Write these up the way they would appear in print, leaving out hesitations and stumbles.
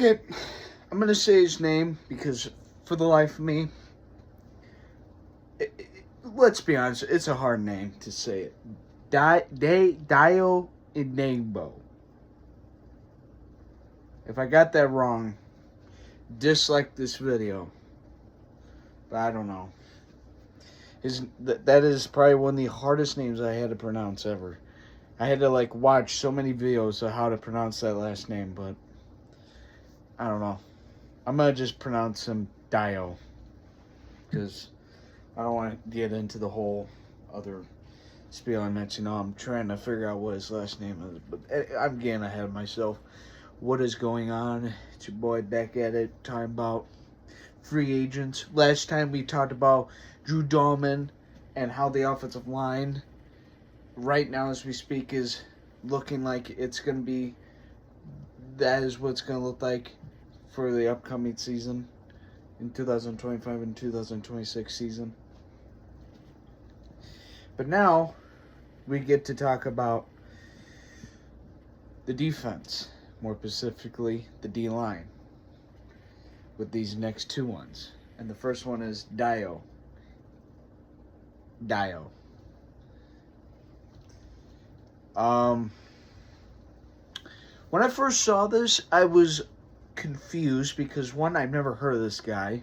Okay, I'm going to say his name because for the life of me, let's be honest, it's a hard name to say it. Dayo Odeyingbo. If I got that wrong, dislike this video. But I don't know. That is probably one of the hardest names I had to pronounce ever. I had to watch so many videos of how to pronounce that last name, but I don't know. I'm going to just pronounce him Dayo. Because I don't want to get into the whole other spiel I mentioned. I'm trying to figure out what his last name is. But I'm getting ahead of myself. What is going on? It's your boy back at it, talking about free agents. Last time we talked about Drew Dahlman and how the offensive line right now as we speak is looking like it's going to be, that is what it's going to look like for the upcoming season in 2025 and 2026 season. But now we get to talk about the defense, more specifically the D-line, with these next two ones. And the first one is Dayo. When I first saw this, I was confused because, one, I've never heard of this guy.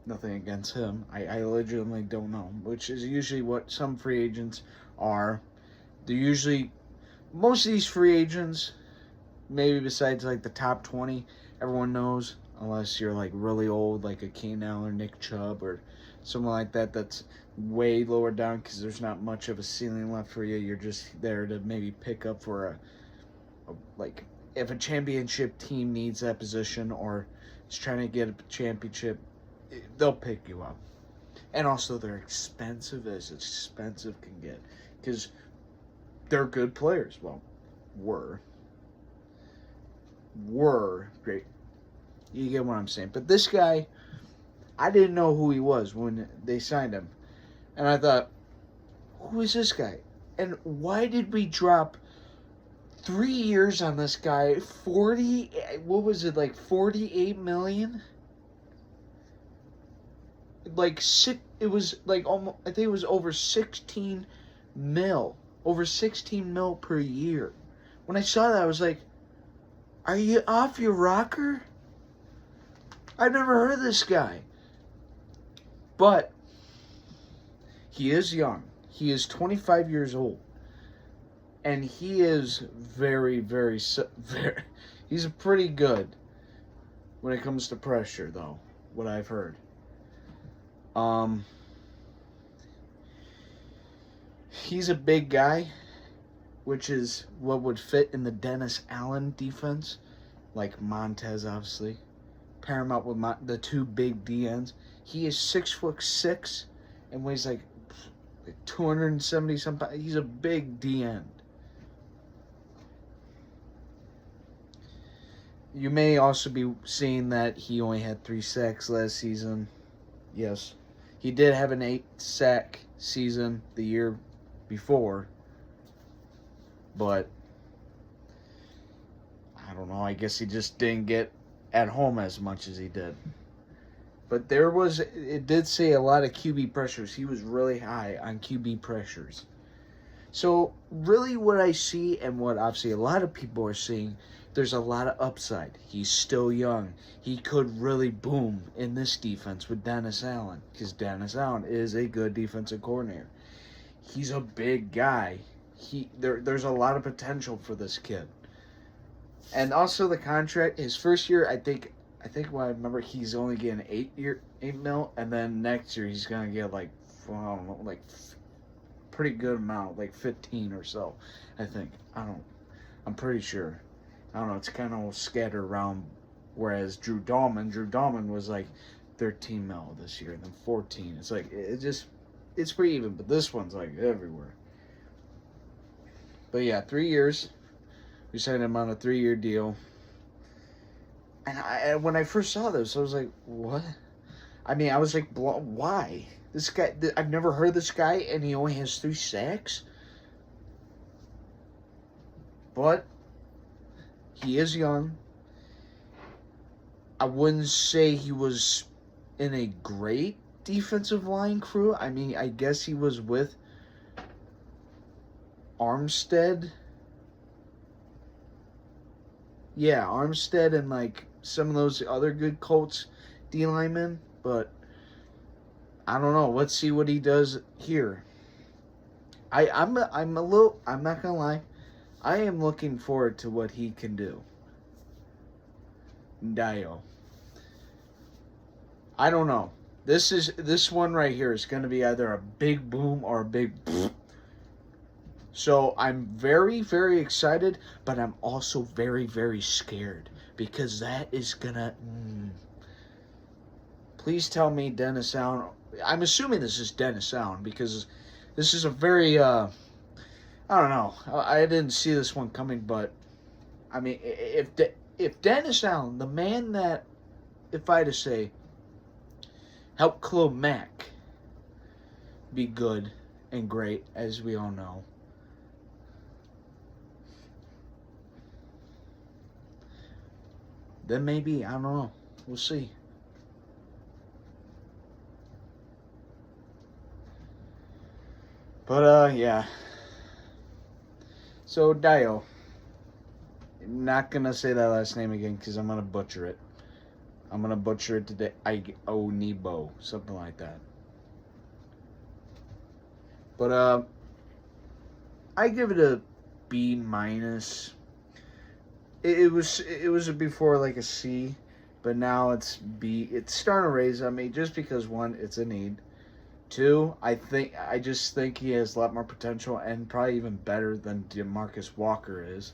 Nothing against him. I legitimately don't know, which is usually what some free agents are. They're usually, most of these free agents, maybe besides the top 20, everyone knows, unless you're really old, like a Keenan Allen or Nick Chubb or someone like that that's way lower down because there's not much of a ceiling left for you. You're just there to maybe pick up for if a championship team needs that position or is trying to get a championship, they'll pick you up. And also they're expensive as expensive can get because they're good players. Well, were great. You get what I'm saying. But this guy, I didn't know who he was when they signed him. And I thought, who is this guy? And why did we drop 3 years on this guy? 48 million? It was almost, I think it was over 16 mil. Over 16 mil per year. When I saw that, I was like, are you off your rocker? I've never heard of this guy. But he is young. He is 25 years old. And he is very, very, he's pretty good when it comes to pressure, though, what I've heard. He's a big guy, which is what would fit in the Dennis Allen defense, like Montez, obviously. Pair him up with the two big DNs. He is 6'6" and weighs like 270 something. He's a big DN. You may also be seeing that he only had 3 sacks last season. Yes, he did have an 8-sack season the year before, but I don't know. I guess he just didn't get at home as much as he did. But it did say a lot of QB pressures. He was really high on QB pressures. So really what I see and what obviously a lot of people are seeing, there's a lot of upside. He's still young. He could really boom in this defense with Dennis Allen because Dennis Allen is a good defensive coordinator. He's a big guy. There's a lot of potential for this kid. And also the contract, his first year, I think what I remember, he's only getting $8 mil, and then next year he's gonna get pretty good amount, 15 or so. I think. I'm pretty sure. I don't know. It's kind of scattered around. Whereas Drew Dahlman was 13 mil this year, and then 14. It's pretty even, but this one's everywhere. But yeah, 3 years. We signed him on a 3-year deal. And when I first saw this, I was like, what? I mean, I was like, why? This guy, I've never heard of this guy, and he only has 3 sacks? But He is young. I wouldn't say he was in a great defensive line crew. I mean, I guess he was with Armstead. Yeah, Armstead and like some of those other good Colts D linemen, but I don't know. Let's see what he does here. I'm a little. I'm not gonna lie. I am looking forward to what he can do. Dayo. I don't know. This one right here is going to be either a big boom or a big. So I'm very, very excited, but I'm also very, very scared because that is gonna. Please tell me Dennis Allen. I'm assuming this is Dennis Allen because this is a very. I don't know. I didn't see this one coming, but I mean, if Dennis Allen, the man that, if I had to say, helped Khalil Mack be good and great, as we all know. Then maybe, I don't know. We'll see. But, yeah. So, Dayo. I'm not going to say that last name again because I'm going to butcher it. I'm going to butcher it today. Odeyingbo. Something like that. But, I give it a B minus. It was before like a C, but now it's B. It's starting to raise on me just because one, it's a need. Two, I just think he has a lot more potential and probably even better than DeMarcus Walker is.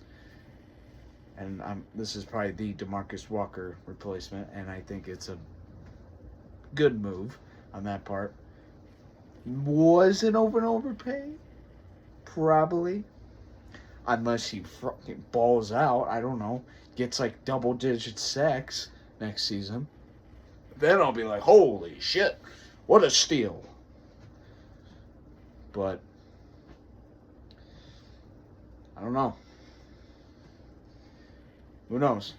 And this is probably the DeMarcus Walker replacement, and I think it's a good move on that part. Was it overpay? Probably. Unless he fucking balls out, I don't know, gets like double-digit sacks next season. Then I'll be like, holy shit, what a steal. But, I don't know. Who knows?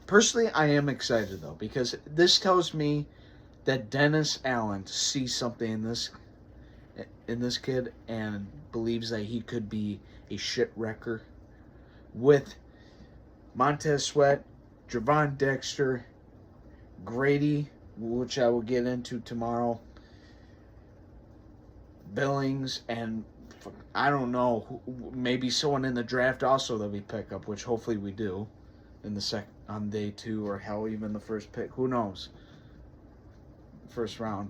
Personally, I am excited, though, because this tells me that Dennis Allen sees something in this kid and believes that he could be a shit wrecker with Montez Sweat, Javon Dexter, Grady, which I will get into tomorrow, Billings, and I don't know, maybe someone in the draft also that we pick up, which hopefully we do in on day 2 or hell even the first pick. Who knows? First round.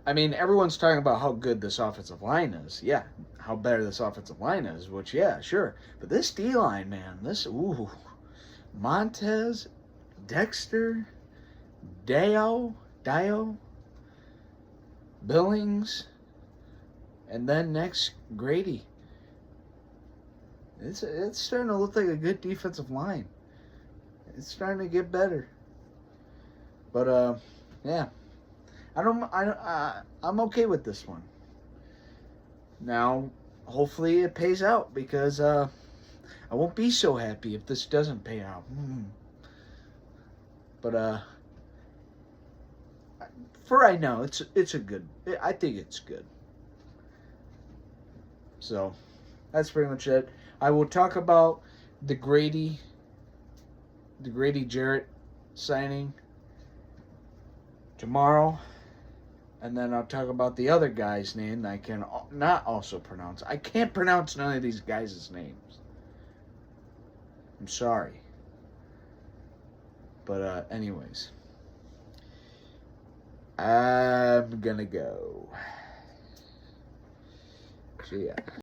I mean, everyone's talking about how good this offensive line is. Yeah, how better this offensive line is, which, yeah, sure. But this D-line, man, Montez, Dexter, Dayo, Billings, and then next, Grady. It's starting to look like a good defensive line. It's starting to get better. But, yeah. I'm okay with this one. Now, hopefully it pays out because I won't be so happy if this doesn't pay out. But for right now, it's a good. I think it's good. So that's pretty much it. I will talk about the Grady Jarrett signing tomorrow. And then I'll talk about the other guy's name that I can not also pronounce. I can't pronounce none of these guys' names. I'm sorry. But anyways. I'm gonna go. See ya.